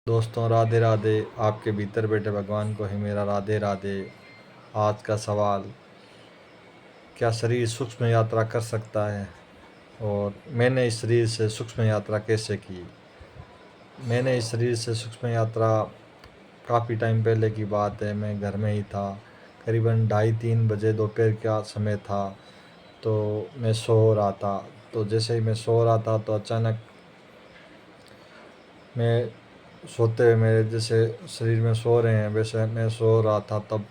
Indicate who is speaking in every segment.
Speaker 1: दोस्तों राधे राधे। आपके भीतर बैठे भगवान को ही मेरा राधे राधे। आज का सवाल, क्या शरीर सूक्ष्म यात्रा कर सकता है और मैंने इस शरीर से सूक्ष्म यात्रा कैसे की। मैंने इस शरीर से सूक्ष्म यात्रा काफ़ी टाइम पहले की बात है। मैं घर में ही था, करीबन 2:30-3 बजे दोपहर का समय था। तो मैं सो रहा था, तो जैसे ही मैं सो रहा था तो अचानक मैं सोते हुए मेरे जैसे शरीर में सो रहे हैं वैसे मैं सो रहा था। तब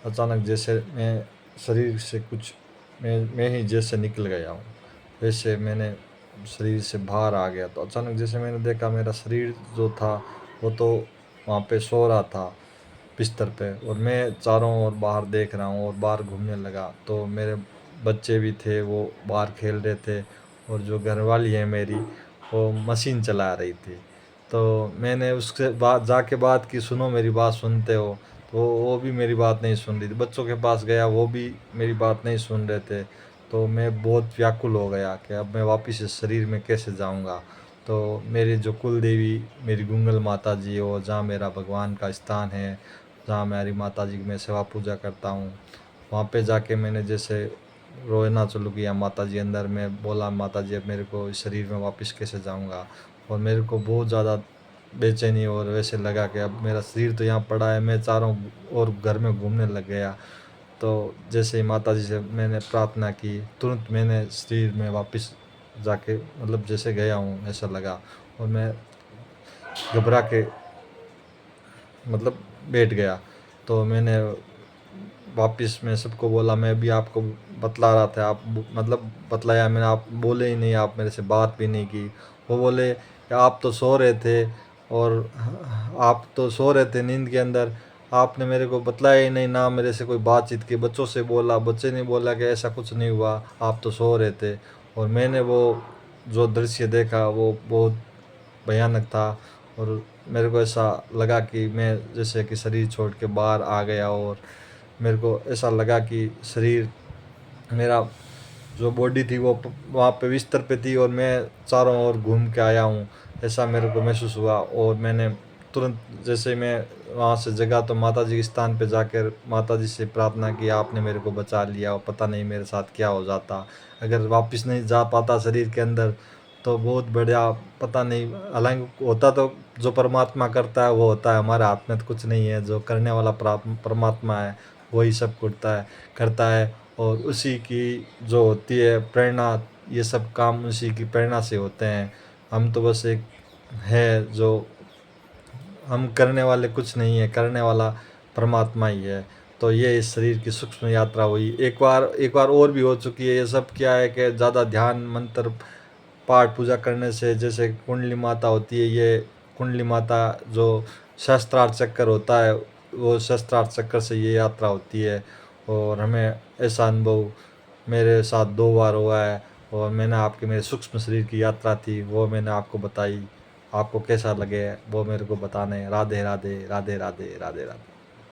Speaker 1: अचानक जैसे मैं शरीर से कुछ मैं ही जैसे निकल गया हूँ, वैसे मैंने शरीर से बाहर आ गया। तो अचानक जैसे मैंने देखा मेरा शरीर जो था वो तो वहाँ पे सो रहा था बिस्तर पे, और मैं चारों ओर बाहर देख रहा हूँ और बाहर घूमने लगा। तो मेरे बच्चे भी थे, वो बाहर खेल रहे थे, और जो घरवाली है मेरी वो मशीन चला रही थी। तो मैंने उससे बात जाके बात की, सुनो मेरी बात सुनते हो। तो वो भी मेरी बात नहीं सुन रही थी। बच्चों के पास गया, वो भी मेरी बात नहीं सुन रहे थे। तो मैं बहुत व्याकुल हो गया कि अब मैं वापस इस शरीर में कैसे जाऊंगा। तो मेरी जो कुल देवी मेरी गुंगल माता जी हो, जहाँ मेरा भगवान का स्थान है, जहाँ मेरी माता जी की मैं सेवा पूजा करता हूँ, वहाँ पे जाके मैंने जैसे रोना चालू किया माता जी अंदर। मैं बोला, माता जी अब मेरे को इस शरीर में वापस कैसे जाऊँगा। और मेरे को बहुत ज़्यादा बेचैनी और वैसे लगा कि अब मेरा शरीर तो यहाँ पड़ा है, मैं चारों और घर में घूमने लग गया। तो जैसे ही माता जी से मैंने प्रार्थना की, तुरंत मैंने शरीर में वापस जाके मतलब जैसे गया हूँ ऐसा लगा। और मैं घबरा के मतलब बैठ गया। तो मैंने वापस मैं सबको बोला, मैं भी आपको बतला रहा था, आप मतलब बतलाया मैंने, आप बोले ही नहीं, आप मेरे से बात भी नहीं की। वो बोले कि आप तो सो रहे थे, और आप तो सो रहे थे नींद के अंदर, आपने मेरे को बतलाया ही नहीं, ना मेरे से कोई बातचीत की। बच्चों से बोला, बच्चे ने बोला कि ऐसा कुछ नहीं हुआ, आप तो सो रहे थे। और मैंने वो जो दृश्य देखा वो बहुत भयानक था। और मेरे को ऐसा लगा कि मैं जैसे कि शरीर छोड़ के बाहर आ गया, और मेरे को ऐसा लगा कि शरीर मेरा जो बॉडी थी वो वहाँ पे बिस्तर पे थी, और मैं चारों ओर घूम के आया हूँ, ऐसा मेरे को महसूस हुआ। और मैंने तुरंत जैसे मैं वहाँ से जगा तो माता जी के स्थान पे जाकर माता जी से प्रार्थना की, आपने मेरे को बचा लिया, और पता नहीं मेरे साथ क्या हो जाता अगर वापस नहीं जा पाता शरीर के अंदर। तो बहुत बढ़िया, पता नहीं, हालांकि होता तो जो परमात्मा करता है वो होता है, हमारे हाथ में तो कुछ नहीं है। जो करने वाला परमात्मा है वही सब करता है। और उसी की जो होती है प्रेरणा, ये सब काम उसी की प्रेरणा से होते हैं। हम तो बस एक है जो, हम करने वाले कुछ नहीं है, करने वाला परमात्मा ही है। तो ये इस शरीर की सूक्ष्म यात्रा हुई। एक बार और भी हो चुकी है। ये सब क्या है कि ज़्यादा ध्यान मंत्र पाठ पूजा करने से, जैसे कुंडली माता होती है, ये कुंडली माता जो शस्त्रार्थ चक्कर होता है, वो शस्त्रार्थ चक्कर से ये यात्रा होती है। और हमें ऐसा अनुभव मेरे साथ 2 बार हुआ है। और मैंने आपके मेरे सूक्ष्म शरीर की यात्रा थी वो मैंने आपको बताई। आपको कैसा लगे वो मेरे को बताने। राधे राधे राधे राधे राधे राधे।